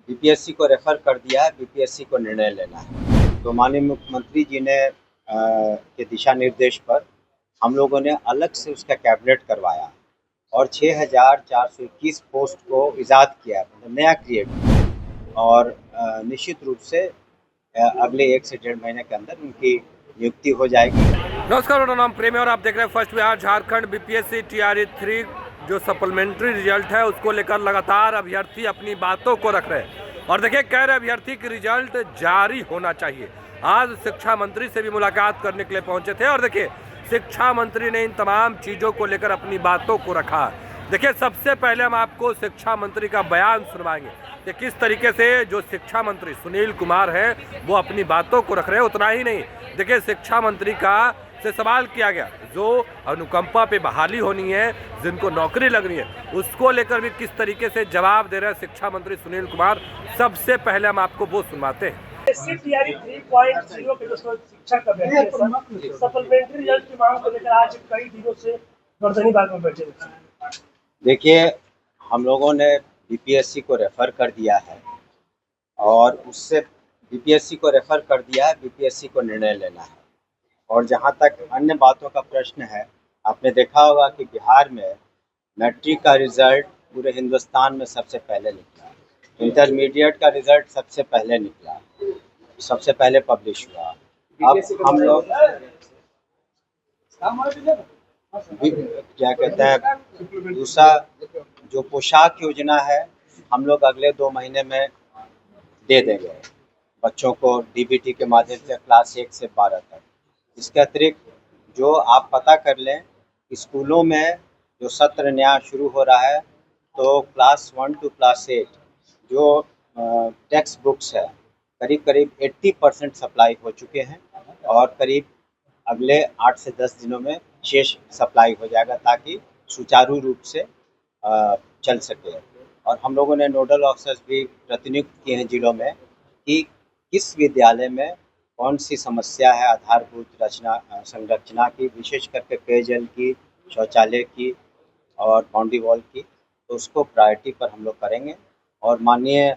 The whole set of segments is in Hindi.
बीपीएससी को रेफर कर दिया है, बीपीएससी को निर्णय लेना है। तो माननीय मुख्यमंत्री जी ने के दिशा निर्देश पर हम लोगों ने अलग से उसका कैबिनेट करवाया और 6,421 पोस्ट को इजाद किया है, मतलब नया क्रिएट किया और निश्चित रूप से अगले 1 से 1.5 महीने के अंदर उनकी नियुक्ति हो जाएगी। नमस्कार, मेरा नाम प्रेम है और आप देख रहे हैं first Bihar Jharkhand BPSC TRE 3 जो सप्लीमेंट्री रिजल्ट है उसको लेकर लगातार अभ्यर्थी अपनी बातों को रख रहे हैं और देखिए कह रहे अभ्यर्थी की रिजल्ट जारी होना चाहिए। आज शिक्षा मंत्री से भी मुलाकात करने के लिए पहुंचे थे और देखिए शिक्षा मंत्री ने इन तमाम चीज़ों को लेकर अपनी बातों को रखा। देखिए सबसे पहले हम आपको शिक्षा मंत्री का बयान सुनवाएंगे कि किस तरीके से जो शिक्षा मंत्री सुनील कुमार हैं वो अपनी बातों को रख रहे हैं। उतना ही नहीं, देखिए शिक्षा मंत्री का से सवाल किया गया जो अनुकंपा पे बहाली होनी है, जिनको नौकरी लगनी है, उसको लेकर भी किस तरीके से जवाब दे रहे हैं शिक्षा मंत्री सुनील कुमार। सबसे पहले हम आपको वो सुनवाते हैं। टीआरई 3.0 के जो शिक्षा का सप्लीमेंट्री रिजल्ट की मांग को लेकर आज कई दिनों से गर्दनी बाग में बैठे हैं। देखिए, हम लोगों ने बीपीएससी को रेफर कर दिया है और उससे बीपीएससी को रेफर कर दिया है, बीपीएससी को निर्णय लेना है। और जहाँ तक अन्य बातों का प्रश्न है, आपने देखा होगा कि बिहार में मैट्रिक का रिजल्ट पूरे हिंदुस्तान में सबसे पहले निकला, इंटरमीडिएट का रिजल्ट सबसे पहले निकला, सबसे पहले पब्लिश हुआ। अब हम लोग क्या कहते हैं, दूसरा जो पोशाक योजना है हम लोग अगले 2 महीने में दे देंगे बच्चों को डीबीटी के माध्यम से क्लास 1 से 12 तक। इसके अतिरिक्त जो आप पता कर लें, स्कूलों में जो सत्र नया शुरू हो रहा है तो क्लास 1 टू क्लास 8 जो टेक्स्ट बुक्स है करीब 80% सप्लाई हो चुके हैं और करीब अगले 8 से 10 दिनों में शेष सप्लाई हो जाएगा ताकि सुचारू रूप से चल सके। और हम लोगों ने नोडल ऑफिसर्स भी प्रतिनियुक्त किए हैं जिलों में कि किस विद्यालय में कौन सी समस्या है आधारभूत संरचना की, विशेष करके पेयजल की, शौचालय की और बाउंड्री वॉल की, तो उसको प्रायोरिटी पर हम लोग करेंगे। और माननीय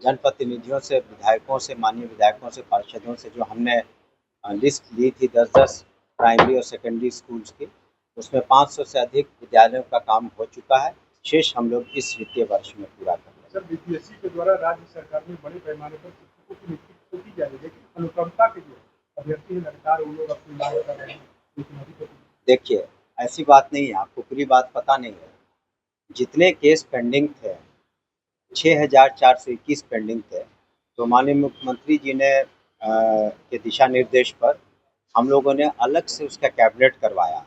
जनप्रतिनिधियों से, विधायकों से, माननीय विधायकों से, पार्षदों से जो हमने लिस्ट ली थी 10-10 प्राइमरी और सेकेंडरी स्कूल्स की, उसमें 500 से अधिक विद्यालयों का काम हो चुका है। शेष हम लोग इस वित्तीय वर्ष में पूरा कर लेंगे। सर, बीपीएससी के द्वारा राज्य सरकार में बड़े पैमाने पर शिक्षकों की नियुक्ति की जा रही है, लेकिन अनुकंपा के जो अभ्यर्थी लगातार उन लोग अपनी मांग कर रहे हैं। देखिए, ऐसी बात नहीं है, आपको पूरी बात पता नहीं है। जितने केस पेंडिंग थे 6,421 पेंडिंग थे, तो माननीय मुख्यमंत्री जी ने के दिशा निर्देश पर हम लोगों ने अलग से उसका कैबिनेट करवाया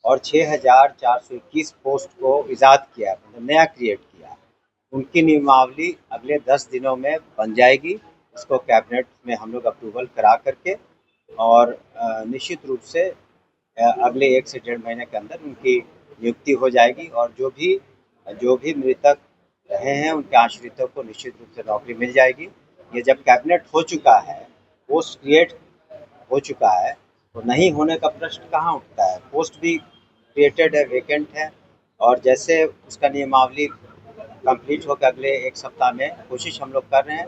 और 6,421 पोस्ट को इजाद किया, मतलब नया क्रिएट किया। उनकी नियमावली अगले 10 दिनों में बन जाएगी। इसको कैबिनेट में हम लोग अप्रूवल करा करके और निश्चित रूप से अगले 1 से 1.5 महीने के अंदर उनकी नियुक्ति हो जाएगी और जो भी मृतक रहे हैं उनके आश्रितों को निश्चित रूप से नौकरी मिल जाएगी। ये जब कैबिनेट हो चुका है, पोस्ट क्रिएट हो चुका है, तो नहीं होने का प्रश्न कहाँ उठता है। पोस्ट भी क्रिएटेड है, वेकेंट है और जैसे उसका नियमावली कंप्लीट होकर अगले 1 सप्ताह में कोशिश हम लोग कर रहे हैं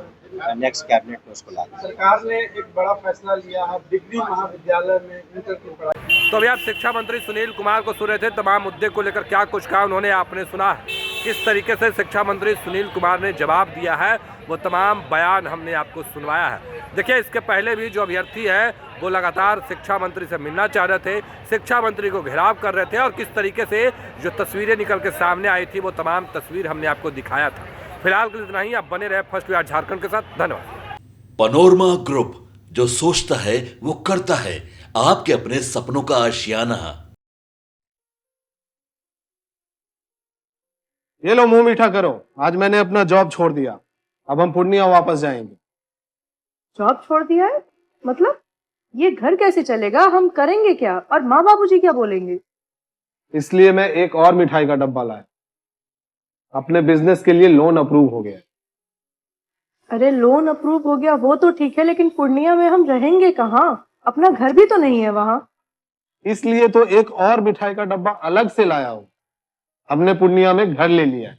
नेक्स्ट कैबिनेट में उसको लाने। सरकार ने एक बड़ा फैसला लिया है डिग्री महाविद्यालय में इंटर की पढ़ाई। तो अभी आप शिक्षा मंत्री सुनील कुमार को सुन रहे थे। तमाम मुद्दे को लेकर क्या कुछ कहा उन्होंने, आपने सुना है किस तरीके से शिक्षा मंत्री सुनील कुमार ने जवाब दिया है, वो तमाम बयान हमने आपको सुनवाया है। देखिए इसके पहले भी जो अभ्यर्थी है वो लगातार शिक्षा मंत्री से मिलना चाह रहे थे, शिक्षा मंत्री को घेराव कर रहे थे और किस तरीके से जो तस्वीरें निकल के सामने आई थी वो तमाम तस्वीर हमने आपको दिखाया था। फिलहाल के लिए इतना ही, आप बने रहे फर्स्ट बिहार झारखंड के साथ। धन्यवाद। पनोरमा ग्रुप, जो सोचता है वो करता है, आपके अपने सपनों का आशियाना। ये लो, मुंह मीठा करो। आज मैंने अपना जॉब छोड़ दिया, अब हम पूर्णिया वापस जाएंगे। जॉब छोड़ दिया है? मतलब ये घर कैसे चलेगा? हम करेंगे क्या और माँ बाबूजी क्या बोलेंगे? इसलिए मैं एक और मिठाई का डब्बा लाया। अपने बिजनेस के लिए लोन अप्रूव हो गया। अरे लोन अप्रूव हो गया वो तो ठीक है, लेकिन पूर्णिया में हम रहेंगे कहाँ? अपना घर भी तो नहीं है वहाँ। इसलिए तो एक और मिठाई का डब्बा अलग से लाया हूँ। हमने पूर्णिया में घर ले लिया है।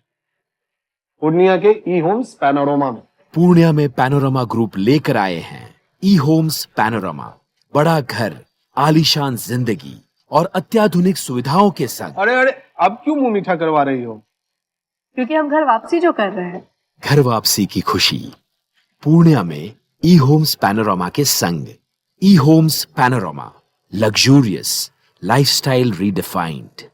पूर्णिया के ई होम्स पैनोरमा में। पूर्णिया में पैनोरमा ग्रुप लेकर आए हैं ई होम्स पैनोरमा। बड़ा घर, आलीशान जिंदगी और अत्याधुनिक सुविधाओं के संग। अरे अरे, अब क्यों मुंह मीठा करवा रही हो? क्योंकि हम घर वापसी जो कर रहे हैं। घर वापसी की खुशी पूर्णिया में ई होम्स पैनोरमा के संग। ई Homes Panorama, luxurious lifestyle redefined.